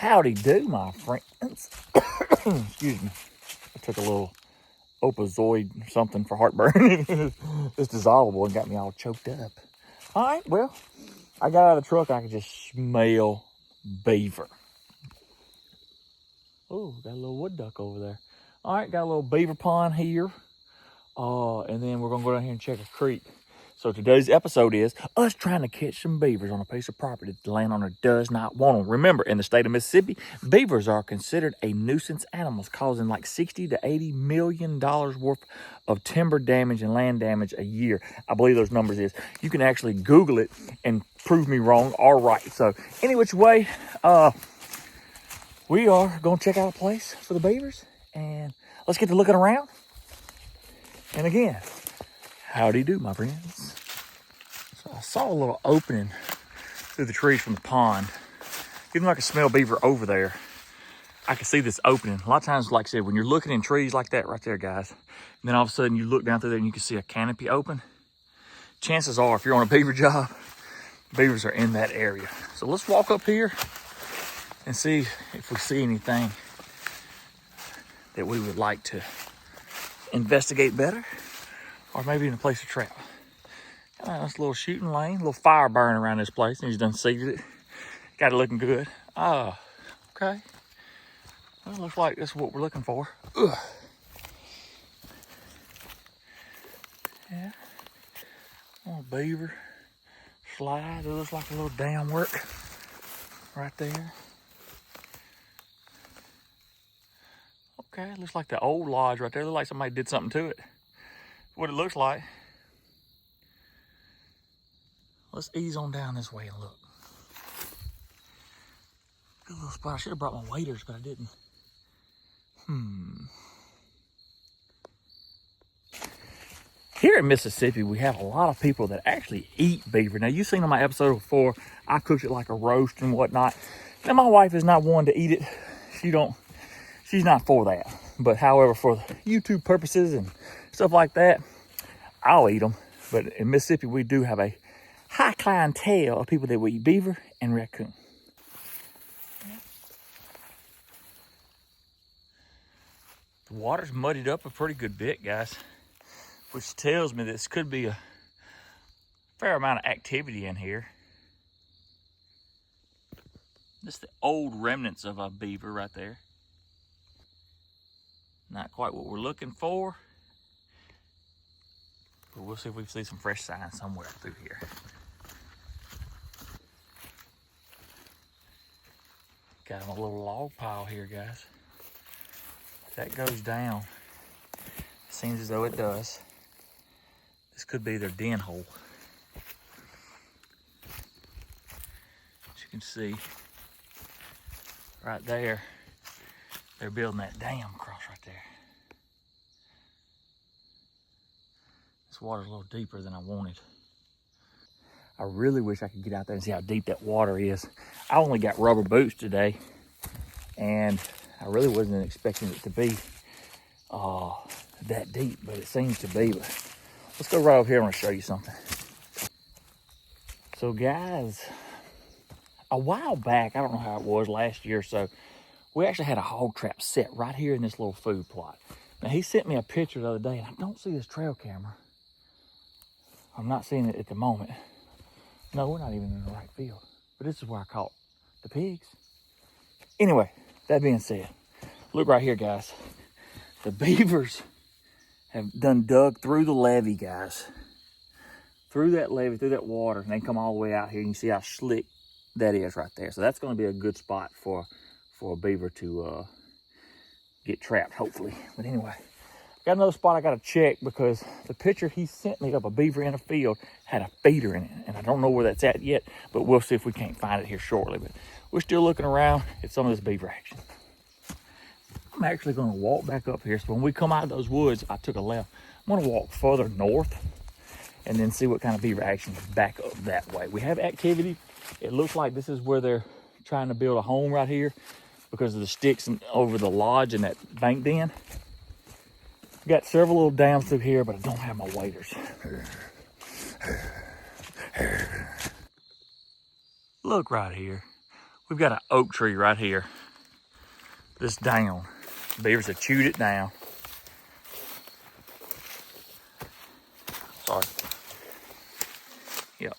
Howdy do, my friends. Excuse me. I took a little opazoid something for heartburn. It's dissolvable and got me all choked up. All right, well, I got out of the truck. I could just smell beaver. Oh, got a little wood duck over there. All right, got a little beaver pond here. And then we're going to go down here and check a creek. So today's episode is us trying to catch some beavers on a piece of property that the landowner does not want them. Remember, in the state of Mississippi, beavers are considered a nuisance animals, causing like $60 to $80 million worth of timber damage and land damage a year. I believe those numbers is. You can actually Google it and prove me wrong or right. So any which way, we are going to check out a place for the beavers. And let's get to looking around. And again, howdy do, my friends. So I saw a little opening through the trees from the pond. Even though I can smell beaver over there, I can see this opening. A lot of times, like I said, when you're looking in trees like that right there, guys, and then all of a sudden you look down through there and you can see a canopy open, chances are, if you're on a beaver job, beavers are in that area. So let's walk up here and see if we see anything that we would like to investigate better, or maybe in a place to trap. Nice little shooting lane, little fire burning around this place, and he's done seeded it. Got it looking good. Okay. Well, looks like that's what we're looking for. Ugh. Yeah. Little beaver slide. It looks like a little dam work right there. Okay, looks like the old lodge right there. Looks like somebody did something to it. What it looks like. Let's ease on down this way and look. Good little spot. I should have brought my waders, but I didn't. Here in Mississippi, we have a lot of people that actually eat beaver. Now, you've seen on my episode before, I cooked it like a roast and whatnot. Now, my wife is not one to eat it. She's not for that. But however, for YouTube purposes and stuff like that, I'll eat them. But in Mississippi, we do have a high clientele of people that will eat beaver and raccoon. The water's muddied up a pretty good bit, guys, which tells me this could be a fair amount of activity in here. This is the old remnants of a beaver right there. Not quite what we're looking for, but we'll see if we see some fresh signs somewhere through here. Got a little log pile here, guys. If that goes down, it seems as though it does. This could be their den hole. As you can see, right there, they're building that dam across right there. This water's a little deeper than I wanted. I really wish I could get out there and see how deep that water is. I only got rubber boots today, and I really wasn't expecting it to be that deep, but it seems to be. But let's go right over here. I want to show you something. So guys, a while back, I don't know how it was, last year or so, we actually had a hog trap set right here in this little food plot. Now, he sent me a picture the other day, and I don't see his trail camera. I'm not seeing it at the moment. No, we're not even in the right field. But this is where I caught the pigs. Anyway, that being said, look right here, guys. The beavers have dug through the levee, guys. Through that levee, through that water, and they come all the way out here. And you see how slick that is right there. So that's going to be a good spot for a beaver to get trapped, hopefully. But anyway, got another spot I got to check, because the picture he sent me of a beaver in a field had a feeder in it, and I don't know where that's at yet, but we'll see if we can't find it here shortly. But we're still looking around at some of this beaver action. I'm actually going to walk back up here. So when we come out of those woods, I took a left. I'm going to walk further north and then see what kind of beaver action is back up that way. We have activity. It looks like this is where they're trying to build a home right here because of the sticks over the lodge and that bank den. Got several little dams through here, but I don't have my waders. Look right here. We've got an oak tree right here. This down. Beavers have chewed it down. Sorry. Yep.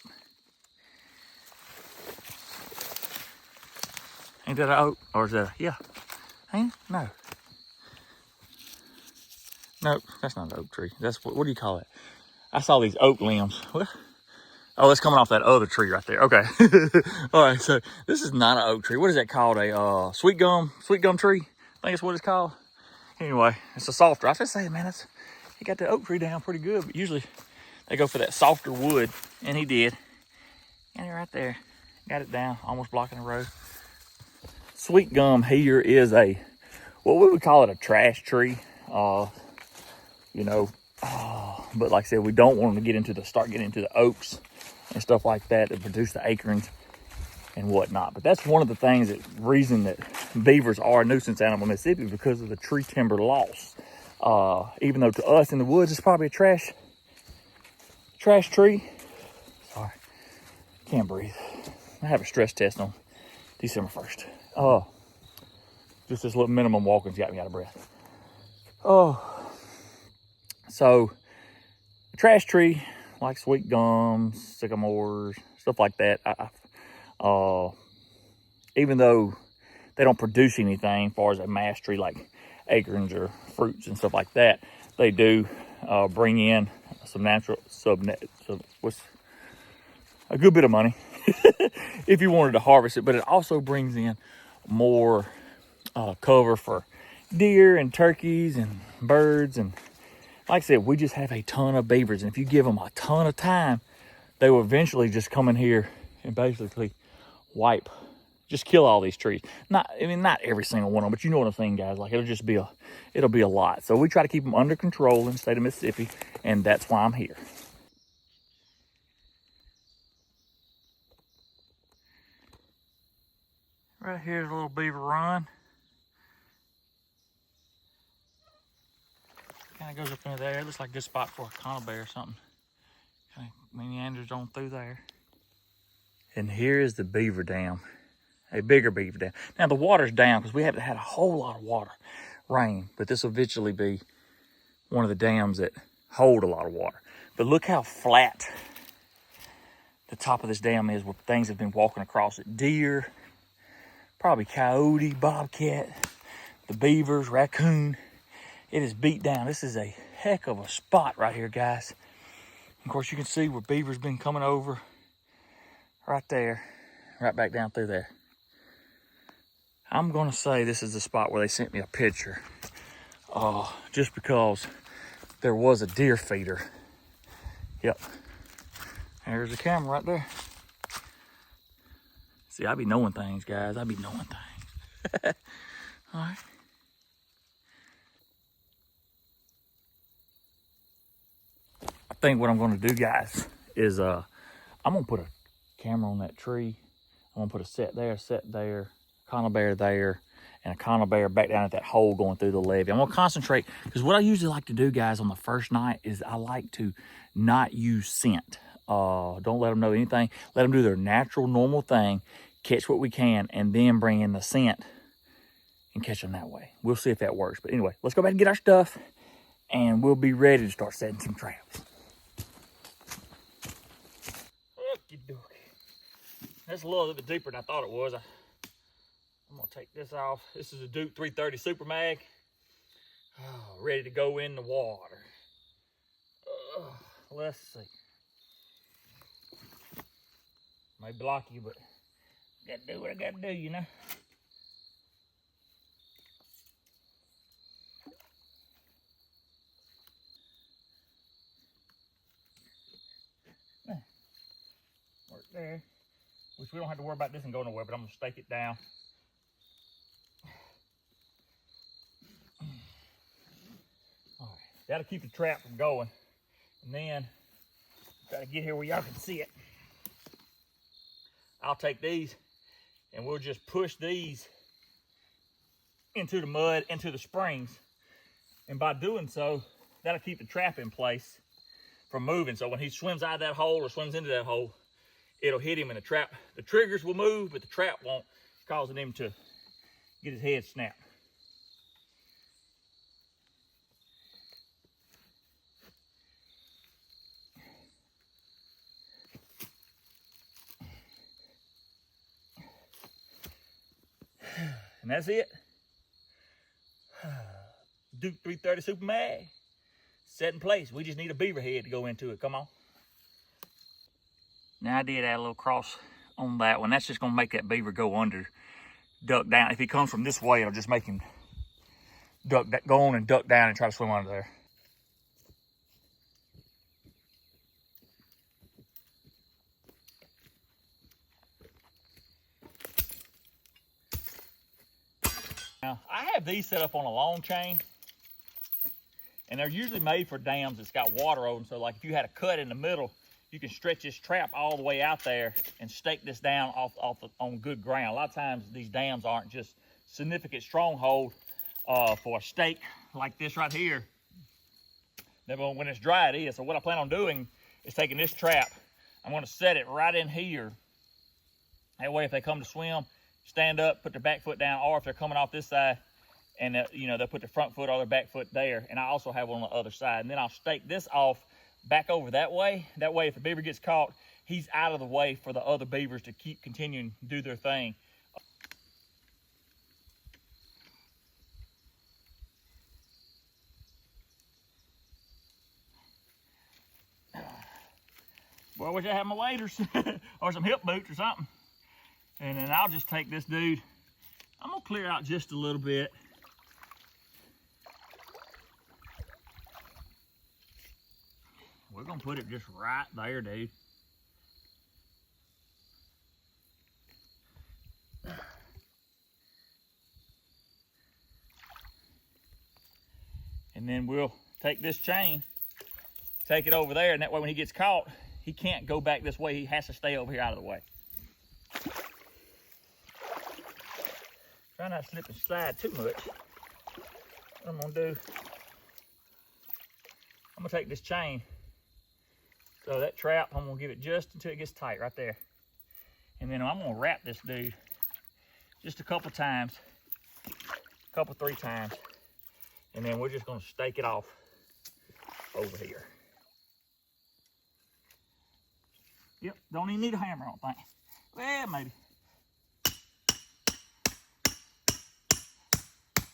Ain't that an oak? Or is that a, yeah. Ain't it? No. Nope, that's not an oak tree. That's, what do you call it? I saw these oak limbs. What? Oh, that's coming off that other tree right there. Okay. All right, so this is not an oak tree. What is that called? A sweet gum tree? I think that's what it's called. Anyway, it's a softer. I was just saying, man, he got the oak tree down pretty good, but usually they go for that softer wood, and he did. And he right there, got it down, almost blocking the road. Sweet gum here is what we would call it, a trash tree. You know, but like I said, we don't want them to start getting into the oaks and stuff like that produce the acorns and whatnot. But that's one of the reason that beavers are a nuisance animal in Mississippi, because of the tree timber loss. Even though to us in the woods, it's probably a trash tree. Sorry, can't breathe. I have a stress test on December 1st. Just this little minimum walking's got me out of breath. So a trash tree like sweet gums, sycamores, stuff like that. Even though they don't produce anything as far as a mass tree like acorns or fruits and stuff like that, they do bring in some what's a good bit of money if you wanted to harvest it. But it also brings in more cover for deer and turkeys and birds. And like I said, we just have a ton of beavers, and if you give them a ton of time, they will eventually just come in here and basically just kill all these trees. Not every single one of them, but you know what I'm saying, guys. Like, it'll be a lot. So we try to keep them under control in the state of Mississippi, and that's why I'm here. Right here's a little beaver run. Kind of goes up into there. It looks like a good spot for a conibear or something. Kind of meanders on through there. And here is the beaver dam, a bigger beaver dam. Now the water's down because we haven't had a whole lot of rain, but this will eventually be one of the dams that hold a lot of water. But look how flat the top of this dam is, where things have been walking across it. Deer, probably coyote, bobcat, the beavers, raccoon. It is beat down. This is a heck of a spot right here, guys. Of course, you can see where beavers been coming over right there, right back down through there. I'm gonna say this is the spot where they sent me a picture, just because there was a deer feeder. Yep, there's the camera right there. See, I be knowing things, guys. I be knowing things. All right. I think what I'm gonna do, guys, is I'm gonna put a camera on that tree. I'm gonna put a set there, conibear there, and a conibear back down at that hole going through the levee. I'm gonna concentrate, because what I usually like to do, guys, on the first night is I like to not use scent. Don't let them know anything. Let them do their natural, normal thing, catch what we can, and then bring in the scent and catch them that way. We'll see if that works. But anyway, let's go back and get our stuff, and we'll be ready to start setting some traps. That's a little bit deeper than I thought it was. I'm gonna take this off. This is a Duke 330 Super Mag. Ready to go in the water. Let's see. May block you, but I gotta do what I gotta do, you know. Work there. Which we don't have to worry about this and go nowhere, but I'm gonna stake it down. All right, that'll keep the trap from going. And then, try to get here where y'all can see it. I'll take these and we'll just push these into the mud, into the springs. And by doing so, that'll keep the trap in place from moving. So when he swims out of that hole or swims into that hole, it'll hit him in the trap. The triggers will move, but the trap won't, causing him to get his head snapped. And that's it. Duke 330 Super Mag, set in place. We just need a beaver head to go into it. Come on. Now I did add a little cross on that one. That's just gonna make that beaver go under, duck down. If he comes from this way, it'll just make him go on and duck down and try to swim under there. Now, I have these set up on a long chain, and they're usually made for dams that's got water over them. So like if you had a cut in the middle, you can stretch this trap all the way out there and stake this down on good ground. A lot of times these dams aren't just significant stronghold for a stake like this right here. Then when it's dry, it is. So what I plan on doing is taking this trap, I'm gonna set it right in here. That way if they come to swim, stand up, put their back foot down, or if they're coming off this side, and they'll put their front foot or their back foot there, and I also have one on the other side. And then I'll stake this off back over that way. That way, if a beaver gets caught, he's out of the way for the other beavers to keep continuing to do their thing. Boy, I wish I had my waders or some hip boots or something. And then I'll just take this dude. I'm gonna clear out just a little bit. We're gonna put it just right there, dude. And then we'll take this chain, take it over there, and that way when he gets caught, he can't go back this way. He has to stay over here out of the way. Try not to slip and slide too much. What I'm gonna do, I'm gonna take this chain. So that trap, I'm gonna give it just until it gets tight right there. And then I'm gonna wrap this dude just a couple times, three times. And then we're just gonna stake it off over here. Yep, don't even need a hammer, I don't think. Well, maybe.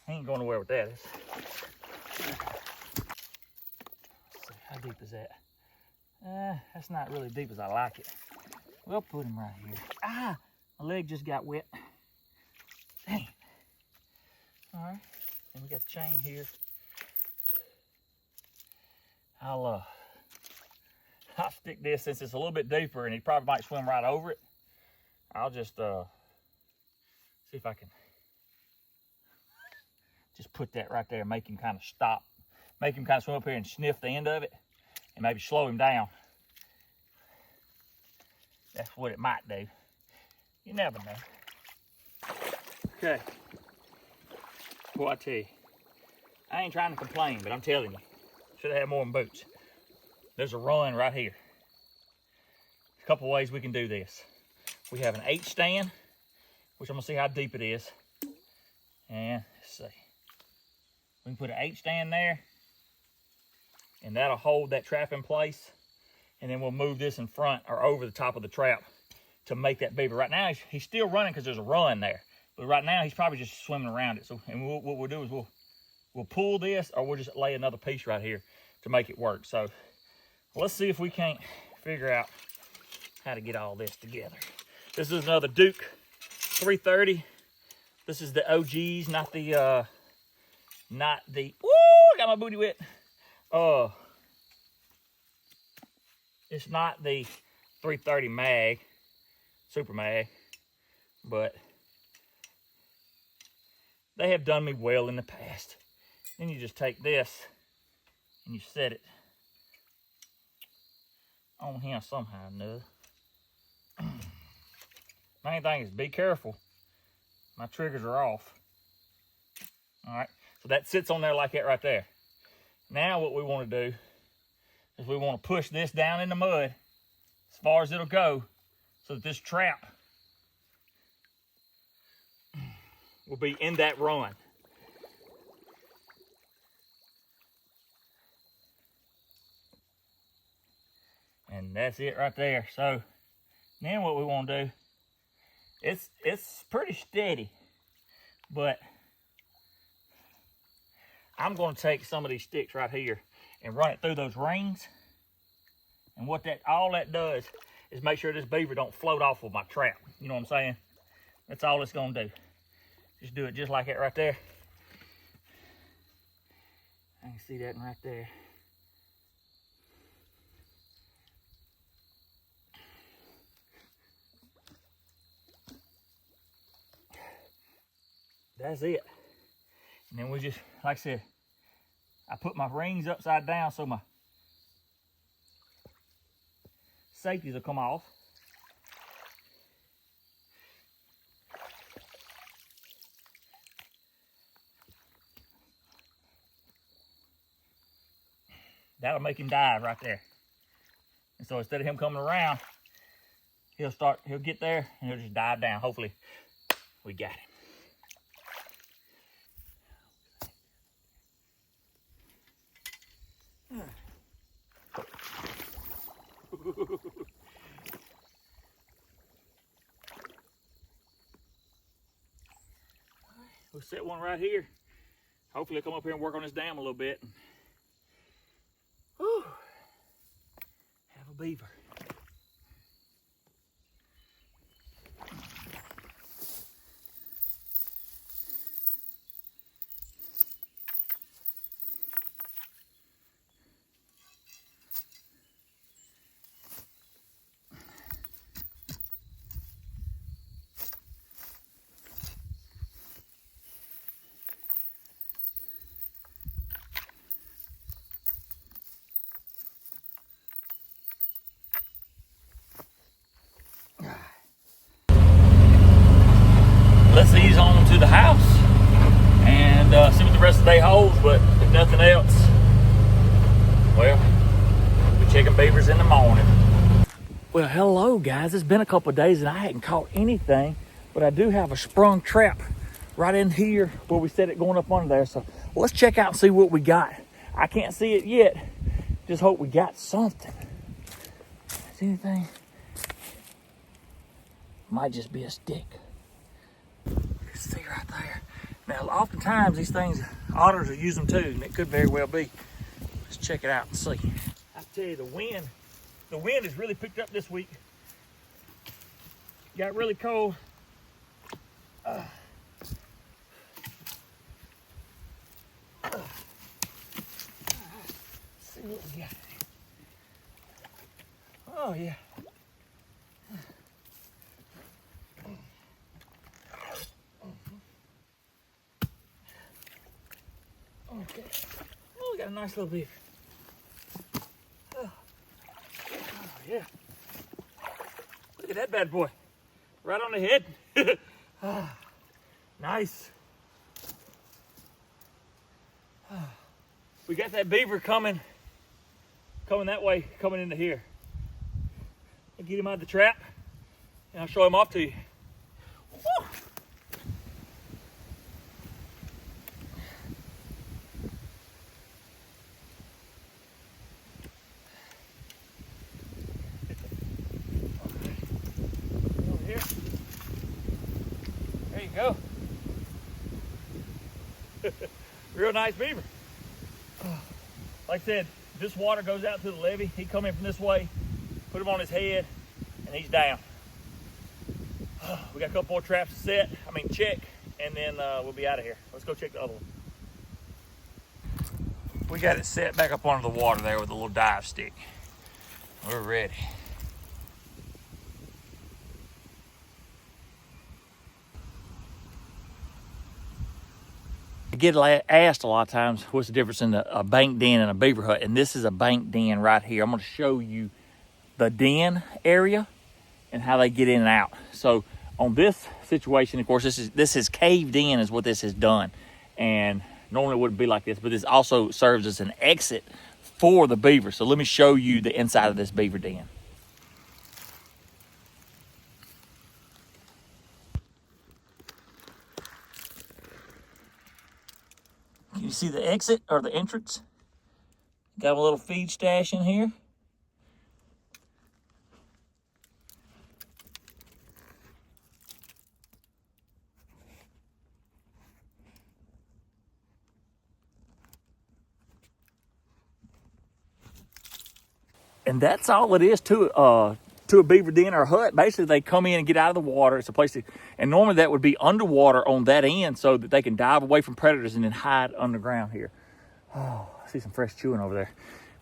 He ain't going nowhere with that. Let's see, how deep is that? That's not really deep as I like it. We'll put him right here. Ah, my leg just got wet. Dang. All right, and we got the chain here. I'll stick this, since it's a little bit deeper and he probably might swim right over it. I'll just see if I can just put that right there and make him kind of stop. Make him kind of swim up here and sniff the end of it and maybe slow him down. That's what it might do. You never know. Okay. Boy, I tell you, I ain't trying to complain, but I'm telling you, should have had more than boots. There's a run right here. A couple ways we can do this. We have an H stand, which I'm gonna see how deep it is. And let's see. We can put an H stand there, and that'll hold that trap in place. And then we'll move this in front or over the top of the trap to make that beaver. Right now, he's still running because there's a run there. But right now, he's probably just swimming around it. So, and what we'll do is we'll pull this, or we'll just lay another piece right here to make it work. So let's see if we can't figure out how to get all this together. This is another Duke 330. This is the OGs, not the, woo, I got my booty wet. It's not the 330 mag, Super Mag, but they have done me well in the past. Then you just take this and you set it on him somehow or another. Main thing is be careful. My triggers are off. All right, so that sits on there like that right there. Now what we want to do is we want to push this down in the mud as far as it'll go so that this trap will be in that run. And that's it right there. So then what we want to do, it's pretty steady, but I'm going to take some of these sticks right here and run it through those rings. And what all that does is make sure this beaver don't float off with my trap. You know what I'm saying? That's all it's going to do. Just do it just like that right there. I can see that right there. That's it. And then we just, like I said, I put my rings upside down so my safeties will come off. That'll make him dive right there. And so instead of him coming around, he'll get there and he'll just dive down. Hopefully we got him. We'll set one right here. Hopefully he'll come up here and work on this dam a little bit. Whew. Have a beaver. Let's ease on to the house and see what the rest of the day holds, but if nothing else, well, we'll be checking beavers in the morning. Well, hello guys. It's been a couple of days and I hadn't caught anything, but I do have a sprung trap right in here where we set it going up under there. So let's check out and see what we got. I can't see it yet. Just hope we got something. Is anything? Might just be a stick. See right there. Now, oftentimes these things, otters will use them too, and it could very well be. Let's check it out and see. I tell you, the wind has really picked up this week. Got really cold. Let's see what we got. Oh yeah. Okay. Oh, we got a nice little beaver. Oh yeah. Look at that bad boy. Right on the head. Nice. We got that beaver coming that way, coming into here. I'll get him out of the trap and I'll show him off to you. Woo! Go. Real nice beaver. Like I said, this water goes out to the levee. He come in from this way, put him on his head, and he's down. We got a couple more traps to check, and then we'll be out of here. Let's go check the other one. We got it set back up under the water there with a little dive stick. We're ready. I get asked a lot of times what's the difference in a bank den and a beaver hut, and this is a bank den right here. I'm going to show you the den area and how they get in and out. So on this situation, of course, this is caved in is what this has done, and normally it wouldn't be like this, but this also serves as an exit for the beaver. So let me show you the inside of this beaver den. Can you see the exit or the entrance? Got a little feed stash in here. And that's all it is to a beaver den or a hut. Basically, they come in and get out of the water. It's a place and normally that would be underwater on that end so that they can dive away from predators and then hide underground here. Oh, I see some fresh chewing over there.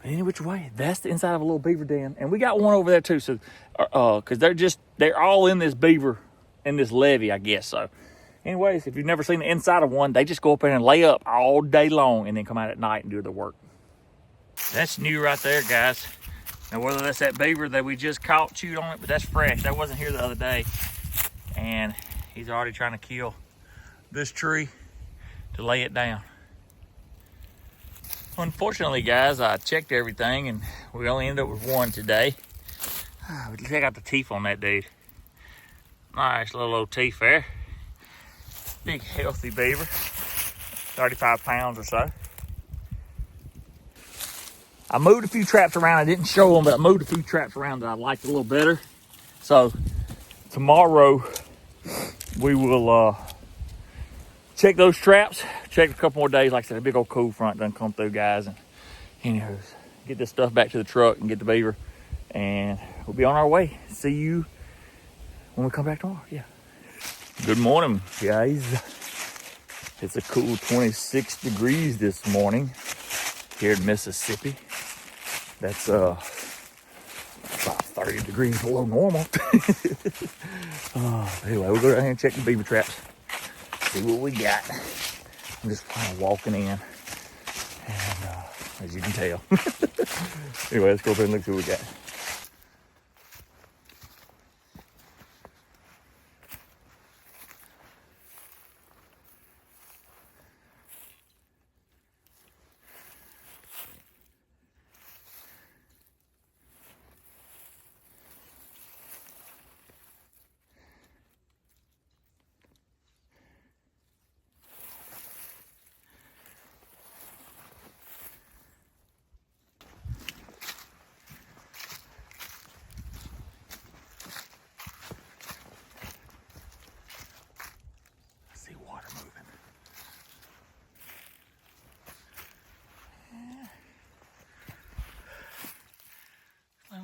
But any which way, that's the inside of a little beaver den. And we got one over there too. So, cause they're all in this beaver, in this levee, I guess. So anyways, if you've never seen the inside of one, they just go up there and lay up all day long and then come out at night and do their work. That's new right there, guys. Now, whether that's that beaver that we just caught, chewed on it, but that's fresh. That wasn't here the other day. And he's already trying to kill this tree to lay it down. Unfortunately, guys, I checked everything and we only ended up with one today. But check out the teeth on that dude. Nice little old teeth there. Big, healthy beaver. 35 pounds or so. I moved a few traps around. I didn't show them, but I moved a few traps around that I liked a little better. So tomorrow we will check those traps. Check a couple more days. Like I said, a big old cool front done come through, guys. And anyways, get this stuff back to the truck and get the beaver. And we'll be on our way. See you when we come back tomorrow. Yeah. Good morning, guys. It's a cool 26 degrees this morning here in Mississippi. That's about 30 degrees below normal. Anyway, we'll go down here and check the beaver traps. See what we got. I'm just kind of walking in. And as you can tell. Anyway, let's go over and look see what we got.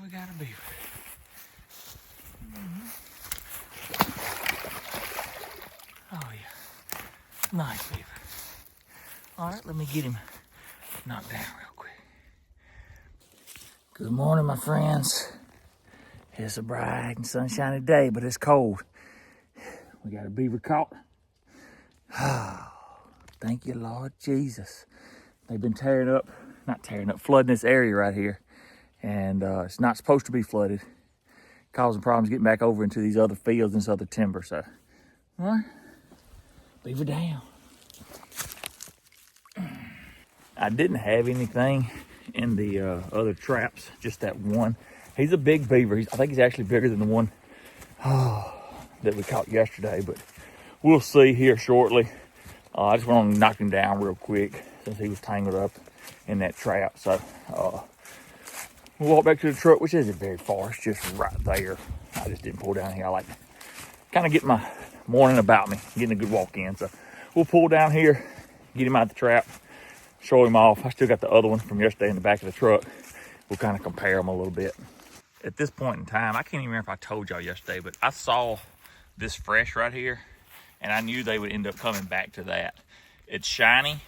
We got a beaver. Oh yeah, nice beaver. All right, let me get him knocked down real quick. Good morning, my friends. It's a bright and sunshiny day, but it's cold. We got a beaver caught. Oh, thank you, Lord Jesus. They've been flooding this area right here. And it's not supposed to be flooded, causing problems getting back over into these other fields and this other timber. So, all right, beaver down. I didn't have anything in the other traps, just that one. He's a big beaver. I think he's actually bigger than the one that we caught yesterday, but we'll see here shortly. I just want to knock him down real quick since he was tangled up in that trap. So, we'll walk back to the truck, which isn't very far. It's just right there. I just didn't pull down here. I like to kind of get my morning about me, getting a good walk in. So we'll pull down here, get him out the trap, show him off. I still got the other one from yesterday in the back of the truck. We'll kind of compare them a little bit. At this point in time, I can't even remember if I told y'all yesterday, but I saw this fresh right here, and I knew they would end up coming back to that. It's shiny,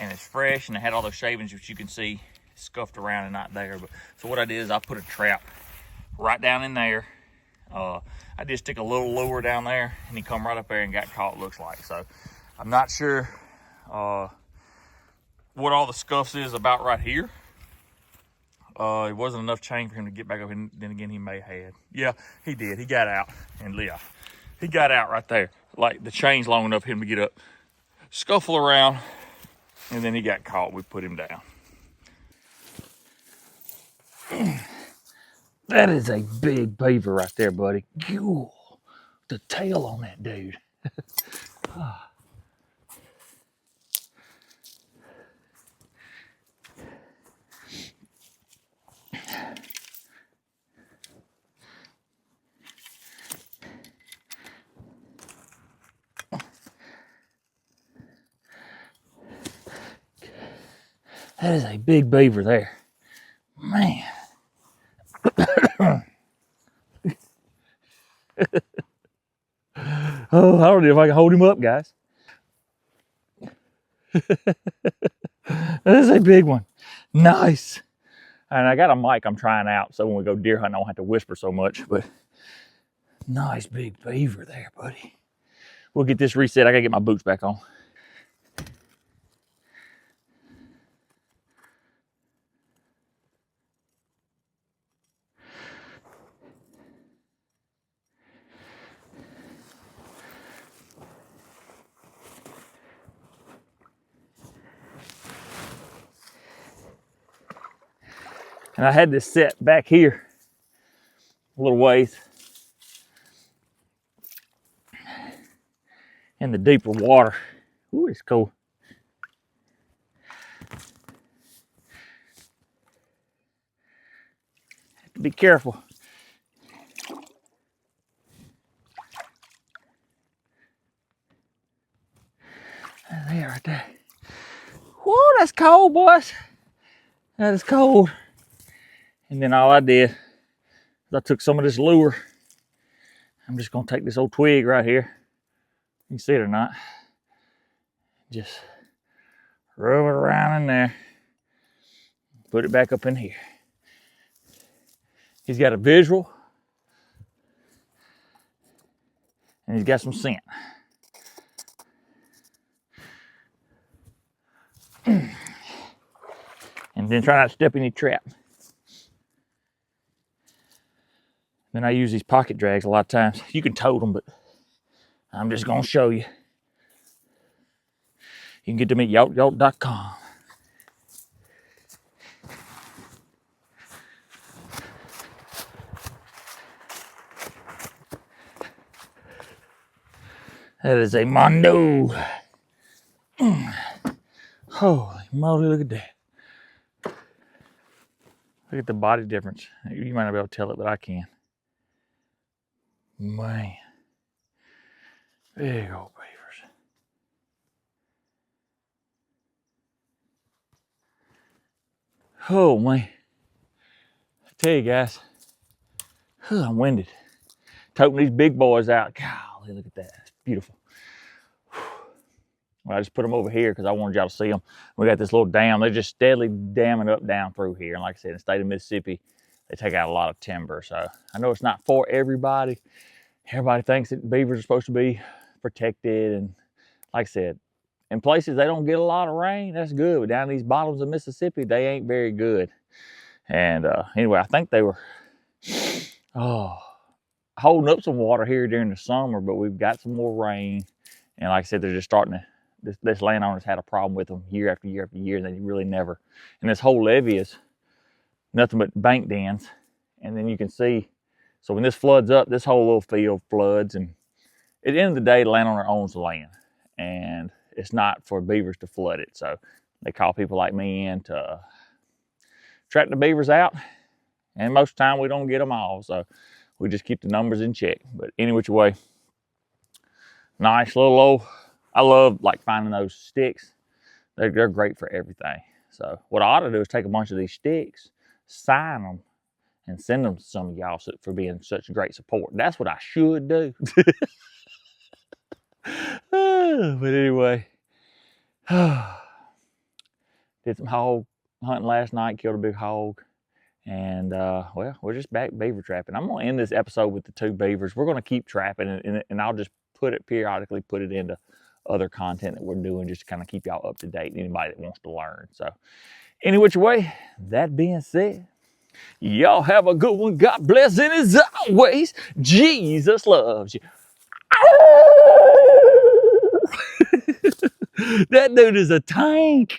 and it's fresh, and it had all those shavings, which you can see scuffed around and not there. But so what I did is I put a trap right down in there. I did stick a little lure down there, and he come right up there and got caught, looks like. So I'm not sure what all the scuffs is about right here. It wasn't enough chain for him to get back up, and then again he may have. Yeah, he did. He got out, and yeah, he got out right there. Like the chain's long enough for him to get up, scuffle around, and then he got caught. We put him down. That is a big beaver right there, buddy. Ew, the tail on that dude. That is a big beaver there. Man. Oh, I don't know if I can hold him up, guys. That is a big one. Nice. And I got a mic I'm trying out, so when we go deer hunting, I don't have to whisper so much. But nice big beaver there, buddy. We'll get this reset. I gotta get my boots back on. And I had this set back here a little ways in the deeper water. Ooh, it's cool. Have to be careful. There, right there. Whoa, that's cold, boys. That is cold. And then all I did is I took some of this lure. I'm just gonna take this old twig right here. You can see it or not. Just rub it around in there. Put it back up in here. He's got a visual. And he's got some scent. And then try not to step in any trap. Then I use these pocket drags a lot of times. You can tote them, but I'm just gonna show you. You can get them at yelp.com. That is a Mondo. Holy moly, look at that. Look at the body difference. You might not be able to tell it, but I can. Man. Big old beavers. Oh, man. I tell you guys, I'm winded. Toting these big boys out. Golly, look at that. It's beautiful. Well, I just put them over here because I wanted y'all to see them. We got this little dam. They're just steadily damming up down through here. And like I said, in the state of Mississippi, they take out a lot of timber. So I know it's not for everybody. Everybody thinks that beavers are supposed to be protected. And like I said, in places they don't get a lot of rain, that's good. But down these bottoms of Mississippi, they ain't very good. And anyway, I think they were holding up some water here during the summer, but we've got some more rain. And like I said, they're just starting to, this landowner's had a problem with them year after year after year, and they really never, and this whole levee is nothing but bank dens. And then you can see, so when this floods up, this whole little field floods, and at the end of the day, the landowner owns the land, and it's not for beavers to flood it. So they call people like me in to track the beavers out, and most of the time we don't get them all, so we just keep the numbers in check. But any which way, nice little old, I love like finding those sticks. They're great for everything. So what I ought to do is take a bunch of these sticks, sign them, and send them to some of y'all for being such great support. That's what I should do. But anyway, did some hog hunting last night, killed a big hog. And well, we're just back beaver trapping. I'm gonna end this episode with the 2 beavers. We're gonna keep trapping, and I'll just periodically put it into other content that we're doing, just to kind of keep y'all up to date, anybody that wants to learn. So any which way, that being said, y'all have a good one. God bless, and as always, Jesus loves you. That dude is a tank.